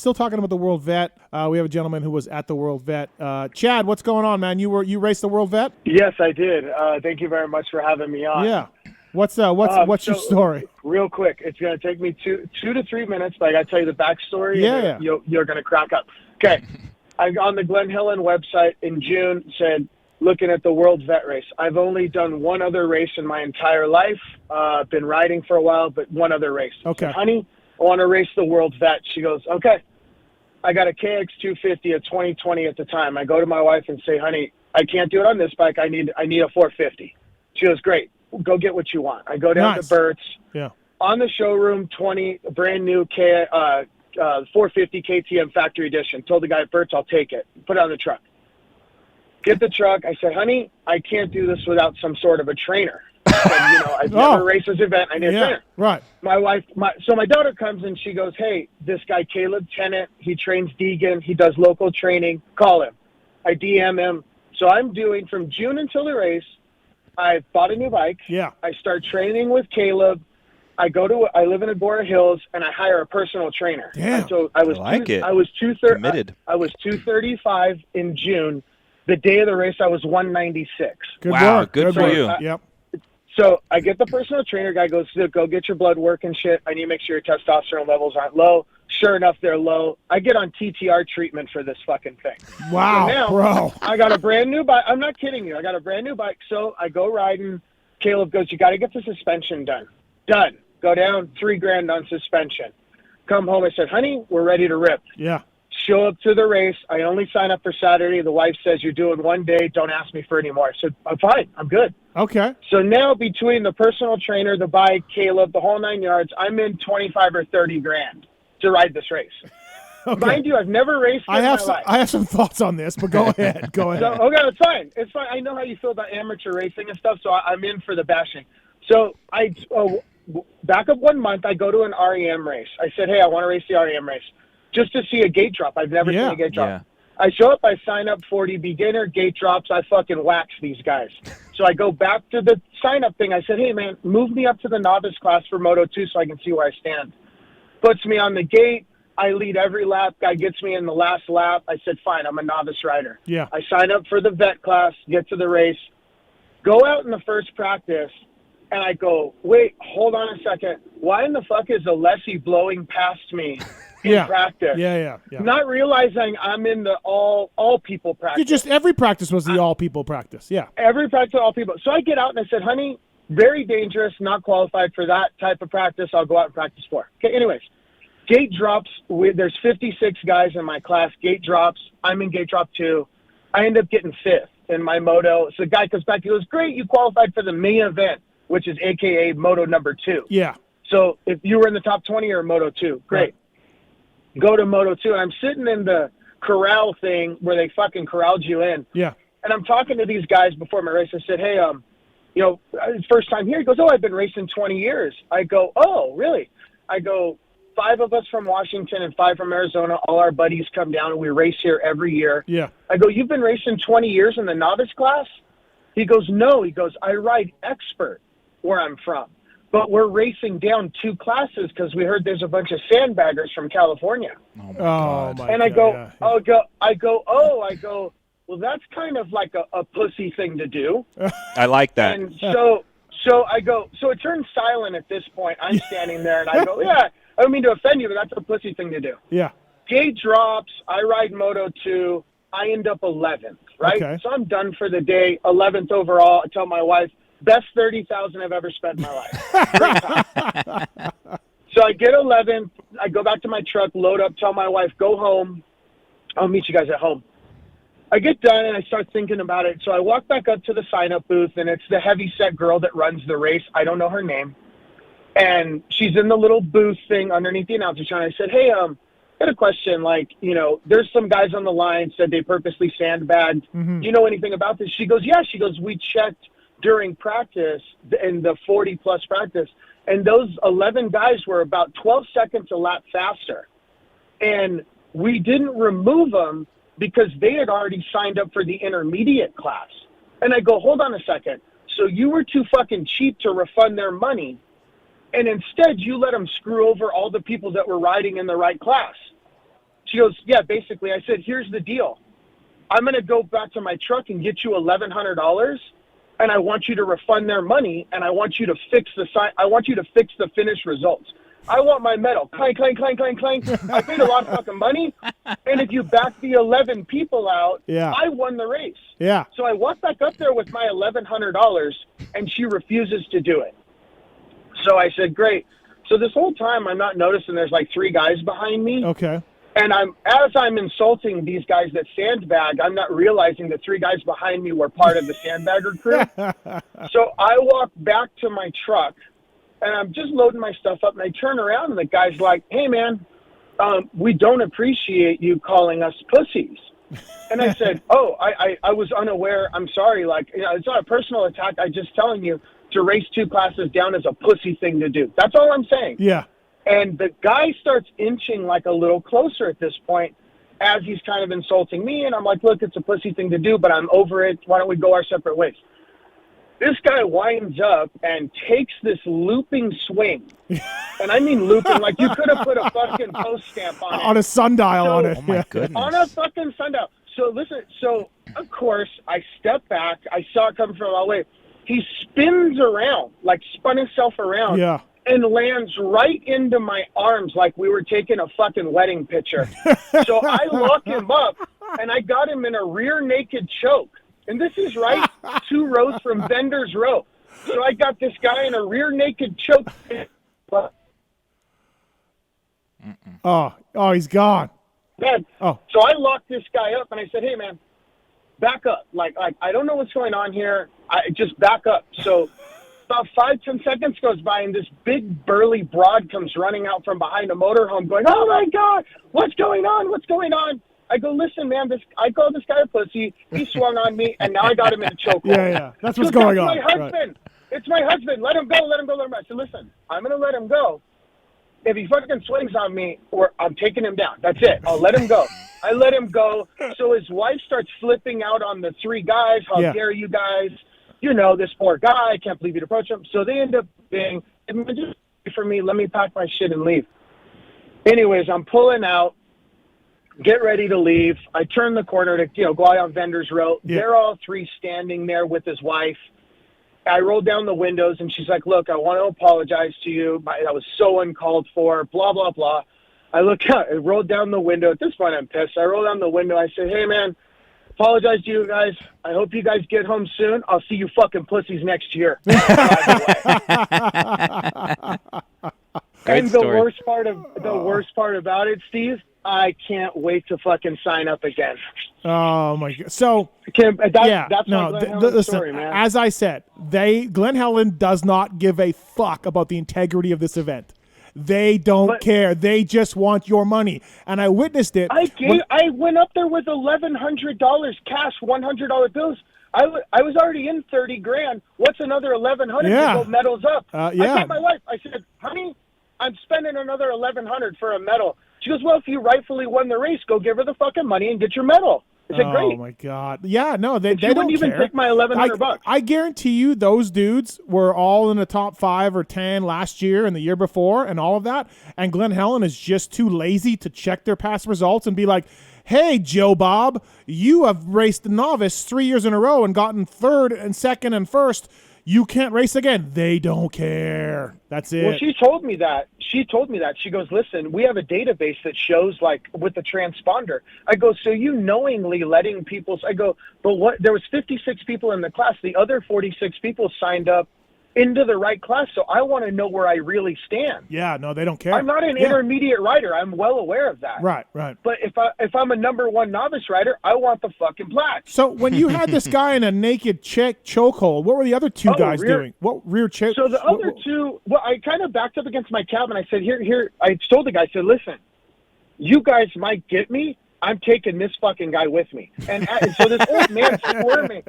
still talking about the World Vet. We have a gentleman who was at the World Vet. Chad, what's going on, man? You raced the World Vet? Yes, I did. Thank you very much for having me on. Yeah. What's your story? Real quick, it's going to take me two to 3 minutes, but I got to tell you the backstory. Yeah. You're going to crack up. Okay. I on the Glen Helen website in June said, looking at the World Vet race. I've only done one other race in my entire life. Been riding for a while, but one other race. Okay. Said, honey, I want to race the World Vet. She goes, okay. I got a KX250, a 2020 at the time. I go to my wife and say, honey, I can't do it on this bike. I need a 450. She goes, great. Go get what you want. I go down to Burt's. Yeah. On the showroom, brand new 450 KTM factory edition. Told the guy at Burt's, I'll take it. Put it on the truck. Get the truck. I said, honey, I can't do this without some sort of a trainer. I said, I've never raced this event. I need a trainer. Right. So my daughter comes and she goes, hey, this guy Caleb Tennant, he trains Deegan. He does local training. Call him. I DM him. So I'm doing from June until the race. I bought a new bike. Yeah. I start training with Caleb. I live in Agora Hills, and I hire a personal trainer. Damn. So I was 235 in June. The day of the race, I was 196. Good work. Good for you. Yep. So I get the personal trainer guy, goes, go get your blood work and shit. I need to make sure your testosterone levels aren't low. Sure enough, they're low. I get on TTR treatment for this fucking thing. Wow, so now, bro. I got a brand new bike. I'm not kidding you. I got a brand new bike. So I go riding. Caleb goes, you got to get the suspension done. Done. Go down $3,000 on suspension. Come home. I said, honey, we're ready to rip. Yeah. Show up to the race. I only sign up for Saturday. The wife says, you're doing one day. Don't ask me for any more. I said, I'm fine. I'm good. Okay. So now between the personal trainer, the bike, Caleb, the whole 9 yards, I'm in 25 or 30 grand to ride this race. Okay. Mind you, I've never raced in my life. I have some thoughts on this, but go ahead. Go ahead. So, okay, it's fine. It's fine. I know how you feel about amateur racing and stuff, so I'm in for the bashing. So back up 1 month, I go to an REM race. I said, hey, I want to race the REM race just to see a gate drop. I've never seen a gate drop. Yeah. I show up, I sign up 40 beginner, gate drops, I fucking wax these guys. So I go back to the sign-up thing. I said, hey, man, move me up to the novice class for Moto2 so I can see where I stand. Puts me on the gate. I lead every lap. Guy gets me in the last lap. I said, fine, I'm a novice rider. Yeah. I sign up for the vet class, get to the race, go out in the first practice, and I go, wait, hold on a second. Why in the fuck is Alessi blowing past me in practice? Yeah. Not realizing I'm in the all people practice. Every practice was the all people practice. Yeah. Every practice, all people. So I get out and I said, honey, very dangerous, not qualified for that type of practice. I'll go out and practice for. Okay, anyways. Gate drops. There's 56 guys in my class. Gate drops. I'm in gate drop 2. I end up getting 5th in my moto. So the guy comes back. He goes, great, you qualified for the main event, which is AKA moto number 2. Yeah. So if you were in the top 20 or moto 2, great. Right. Go to moto 2. And I'm sitting in the corral thing where they fucking corralled you in. Yeah. And I'm talking to these guys before my race. I said, hey, first time here. He goes, oh, I've been racing 20 years. I go, oh, really? I go, 5 of us from Washington and 5 from Arizona. All our buddies come down and we race here every year. Yeah. I go, you've been racing 20 years in the novice class? He goes, no. He goes, I ride expert where I'm from. But we're racing down 2 classes because we heard there's a bunch of sandbaggers from California. Oh, my God. And I go, well, that's kind of like a pussy thing to do. I like that. And so I go, so it turns silent at this point. I'm standing there and I go, yeah, I don't mean to offend you, but that's a pussy thing to do. Yeah. Gate drops. I ride Moto 2. I end up 11th, right? Okay. So I'm done for the day. 11th overall. I tell my wife, best 30,000 I've ever spent in my life. Great time. So I get 11th. I go back to my truck, load up, tell my wife, go home. I'll meet you guys at home. I get done and I start thinking about it. So I walk back up to the sign-up booth, and it's the heavyset girl that runs the race. I don't know her name. And she's in the little booth thing underneath the announcer channel. I said, hey, I got a question. Like, there's some guys on the line said they purposely sandbagged. Mm-hmm. Do you know anything about this? She goes, yeah. She goes, we checked during practice, in the 40-plus practice, and those 11 guys were about 12 seconds a lap faster. And we didn't remove them because they had already signed up for the intermediate class. And I go, hold on a second. So you were too fucking cheap to refund their money, and instead you let them screw over all the people that were riding in the right class. She goes, yeah, basically. I said, here's the deal. I'm going to go back to my truck and get you $1,100, and I want you to refund their money, and I want you to fix the finished results. I want my medal. Clank, clank, clank, clank, clank. I paid a lot of fucking money, and if you back the 11 people out, I won the race. Yeah. So I walk back up there with my $1,100, and she refuses to do it. So I said, great. So this whole time, I'm not noticing there's like 3 guys behind me. Okay. And as I'm insulting these guys that sandbag, I'm not realizing the 3 guys behind me were part of the sandbagger crew. So I walk back to my truck, and I'm just loading my stuff up, and I turn around, and the guy's like, hey, man, we don't appreciate you calling us pussies. And I said, oh, I was unaware. I'm sorry. Like, it's not a personal attack. I'm just telling you to race 2 classes down is a pussy thing to do. That's all I'm saying. Yeah. And the guy starts inching like a little closer at this point as he's kind of insulting me. And I'm like, look, it's a pussy thing to do, but I'm over it. Why don't we go our separate ways? This guy winds up and takes this looping swing. And I mean looping, like you could have put a fucking post stamp on it. On a sundial on it. Oh, my goodness. On a fucking sundial. So listen, of course, I step back. I saw it coming from a mile away. He spins around, like spun himself around. Yeah. And lands right into my arms like we were taking a fucking wedding picture. So I lock him up, and I got him in a rear naked choke. And this is right 2 rows from Vendor's Row. So I got this guy in a rear naked choke. Oh, he's gone. Man. Oh. So I locked this guy up, and I said, hey, man, back up. Like I don't know what's going on here. I just back up. So about 5-10 seconds goes by, and this big burly broad comes running out from behind a motorhome going, oh, my God, what's going on? What's going on? I go, listen, man, I called this guy a pussy. He swung on me, and now I got him in a chokehold. Yeah. That's what's going on. That's my husband. Right. It's my husband. Let him go. Let him go. I said, listen, I'm going to let him go. If he fucking swings on me, or I'm taking him down. That's it. I'll let him go. I let him go. So his wife starts flipping out on the 3 guys. How dare you guys? You know, this poor guy, I can't believe you'd approach him. So they end up being, just for me, let me pack my shit and leave. Anyways, I'm pulling out, get ready to leave. I turn the corner to, go out on Vendor's Row. Yeah. They're all 3 standing there with his wife. I roll down the windows, and she's like, look, I want to apologize to you. That was so uncalled for, blah, blah, blah. I look out, I rolled down the window. At this point, I'm pissed. I roll down the window. I say, hey, man, apologize to you guys. I hope you guys get home soon. I'll see you fucking pussies next year. Great and story. the worst part about it, Steve, I can't wait to fucking sign up again. Oh my God! So that's my story, man. As I said, Glen Helen does not give a fuck about the integrity of this event. They don't care. They just want your money. And I witnessed it. I went up there with $1,100 cash, $100 bills. I was already in $30,000. What's another $1,100 to go medals up? I told my wife, I said, honey, I'm spending another $1,100 for a medal. She goes, well, if you rightfully won the race, go give her the fucking money and get your medal. I said, great. Oh my God! Yeah, no, they don't wouldn't even care. take my $1,100. I guarantee you, those dudes were all in the top 5 or 10 last year and the year before, and all of that. And Glen Helen is just too lazy to check their past results and be like, "Hey, Joe Bob, you have raced the novice 3 years in a row and gotten 3rd and 2nd and 1st. You can't race again." They don't care. That's it. Well, she told me that. She goes, listen, we have a database that shows, like, with the transponder. I go, so you knowingly letting people... I go, but what? There was 56 people in the class. The other 46 people signed up into the right class, so I want to know where I really stand. Yeah, no, they don't care. I'm not an intermediate rider. I'm well aware of that. Right. But if I'm a number 1 novice rider, I want the fucking plaque. So when you had this guy in a naked chokehold, what were the other 2 guys doing? What rear choke? So the other 2, well, I kind of backed up against my cab, and I said, here. I told the guy, I said, listen, you guys might get me. I'm taking this fucking guy with me. And so this old man's squirming.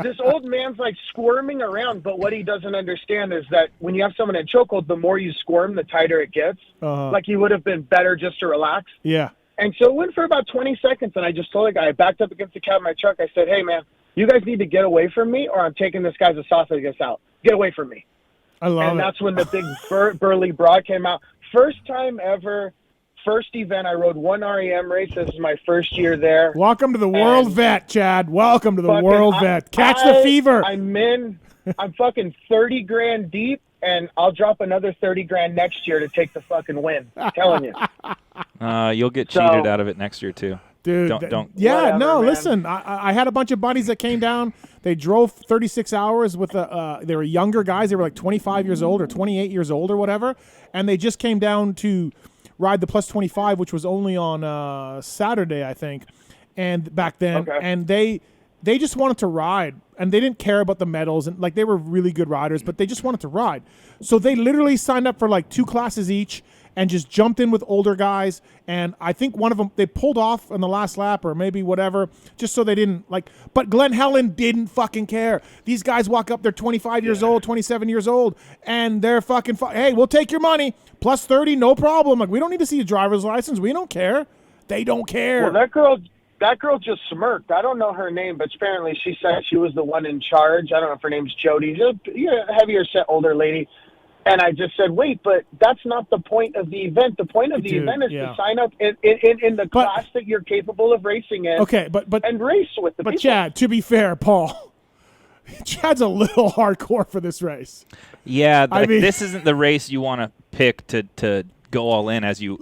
This old man's like squirming around, but what he doesn't understand is that when you have someone in chokehold, the more you squirm, the tighter it gets. Like he would have been better just to relax. Yeah. And so it went for about 20 seconds, and I just told the guy, I backed up against the cab of my truck. I said, hey, man, you guys need to get away from me, or I'm taking this guy's esophagus out. Get away from me. I love it. And that's when the big burly broad came out. First time ever first event, I rode one REM race. This is my first year there. Welcome to the World Vet, Chad. Welcome to the World Vet. Catch the fever. I'm fucking 30 grand deep, and I'll drop another 30 grand next year to take the fucking win. I'm telling you. You'll get cheated out of it next year too. Dude, don't. Yeah, whatever, no, man. listen. I had a bunch of buddies that came down. They drove 36 hours with they were younger guys. They were like 25 years old or 28 years old or whatever, and they just came down to ride the plus 25, which was only on Saturday, I think, and back then, and they just wanted to ride, and they didn't care about the medals, and like they were really good riders, but they just wanted to ride. So they literally signed up for like 2 classes each and just jumped in with older guys. And I think one of them, they pulled off on the last lap or maybe whatever, just so they didn't like, but Glenn Helen didn't fucking care. These guys walk up, they're 25 years old, 27 years old, and they're fucking, hey, we'll take your money, plus 30, no problem. Like, we don't need to see a driver's license. We don't care. They don't care. Well, that girl just smirked. I don't know her name, but apparently she said she was the one in charge. I don't know if her name's Jody. She's a heavier set older lady. And I just said, wait, but that's not the point of the event. The point of the event is to sign up in the class that you're capable of racing in. Okay, but and race with the people. But Chad, to be fair, Paul, Chad's a little hardcore for this race. Yeah, I mean, this isn't the race you want to pick to go all in as you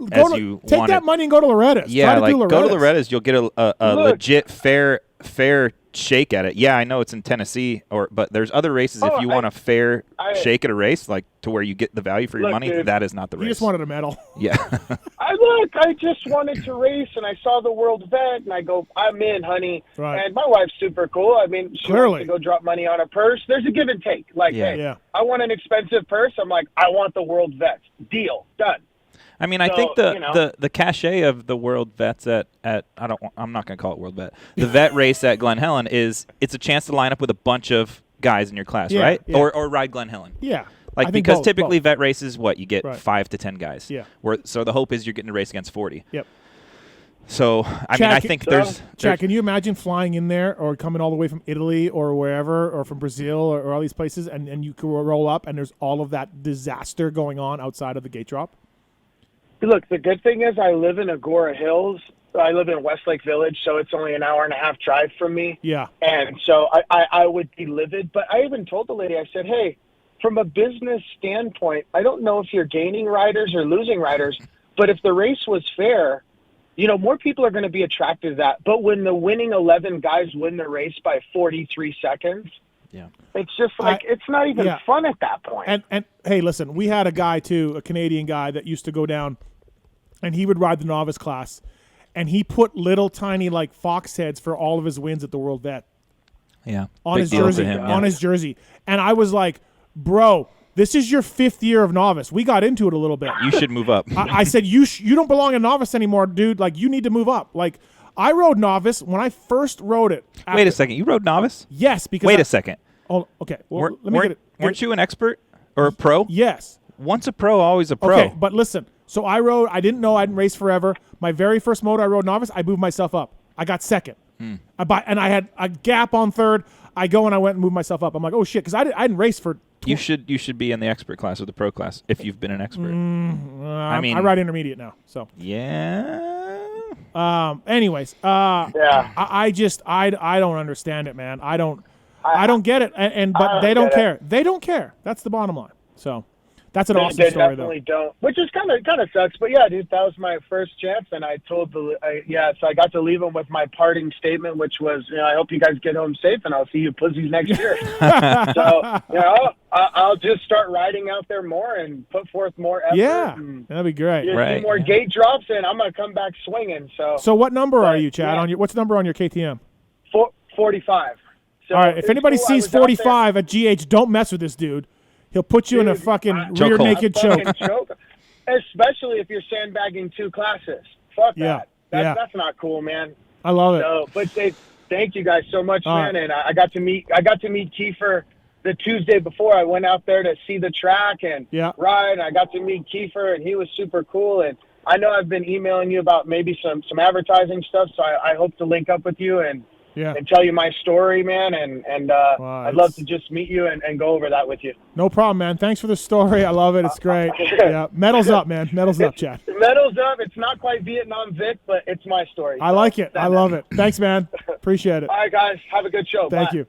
take that money and go to Loretta's. Yeah, go to Loretta's. You'll get a legit fair shake at it. Yeah, I know it's in Tennessee, but there's other races if you want a fair shake at a race, like to where you get the value for your money. Dude, that is not the race. You just wanted a medal. Yeah. I just wanted to race, and I saw the World Vet, and I go, I'm in, honey. Right. And my wife's super cool. I mean, she wants to go drop money on a purse. There's a give and take. Like, hey, I want an expensive purse. I'm like, I want the World Vet. Deal. Done. I mean, I think the cachet of the World Vets I'm not going to call it World Vet. The vet race at Glen Helen it's a chance to line up with a bunch of guys in your class, right? Yeah. Or ride Glen Helen. Yeah. Like, because typically vet races, you get 5 to 10 guys. Yeah. So the hope is you're getting to race against 40. Yep. So, I think there's Chad, can you imagine flying in there or coming all the way from Italy or wherever or from Brazil or all these places and you can roll up and there's all of that disaster going on outside of the gate drop? Look, the good thing is I live in Agora Hills. I live in Westlake Village, so it's only an hour and a half drive from me. Yeah. And so I would be livid. But I even told the lady, I said, hey, from a business standpoint, I don't know if you're gaining riders or losing riders, but if the race was fair, more people are going to be attracted to that. But when the winning 11 guys win the race by 43 seconds, yeah, it's just like it's not even fun at that point. And hey, listen, we had a guy too, a Canadian guy that used to go down, and he would ride the novice class, and he put little tiny like fox heads for all of his wins at the World Vet. Yeah, on his jersey, his jersey, and I was like, bro, this is your 5th year of novice. We got into it a little bit. You should move up. I said you don't belong in novice anymore, dude. Like, you need to move up. Like, I rode novice when I first rode it. Wait a second, you rode novice? Yes, because wait a second. Oh, okay. Well, let me get it. Weren't you an expert or a pro? Yes. Once a pro, always a pro. Okay, but listen. So I didn't race forever. My very first moto I rode novice, I moved myself up. I got second. And I had a gap on third. I went and moved myself up. I'm like, oh shit, because I didn't race for. You should be in the expert class or the pro class if you've been an expert. I ride intermediate now. So yeah. Anyways, I don't understand it, man. I don't get it, but they don't care. They don't care. That's the bottom line. So. That's an awesome story, though. They definitely don't, which is kind of sucks. But yeah, dude, that was my first chance, and I told so I got to leave him with my parting statement, which was, I hope you guys get home safe, and I'll see you pussies next year. So, I'll just start riding out there more and put forth more effort. Yeah, that'd be great. Get more gate drops, and I'm gonna come back swinging. So what number are you, Chad? Yeah. What's the number on your KTM? 45. So all right, if anybody sees 45 at GH, don't mess with this dude. He'll put you in a fucking rear naked choke. Especially if you're sandbagging 2 classes. Fuck that. That's not cool, man. I love it. So, but thank you guys so much, man. And I got to meet Kiefer the Tuesday before. I went out there to see the track and ride. And I got to meet Kiefer, and he was super cool. And I know I've been emailing you about maybe some advertising stuff, so I hope to link up with you and and tell you my story, man. And I'd love to just meet you and go over that with you. No problem, man. Thanks for the story. I love it. It's great. Yeah, medals up, man. Medals up, Chad. Medals up. It's not quite Vietnam Vic, but it's my story. I like it. I love it. Thanks, man. Appreciate it. All right, guys. Have a good show. Thank Bye. you.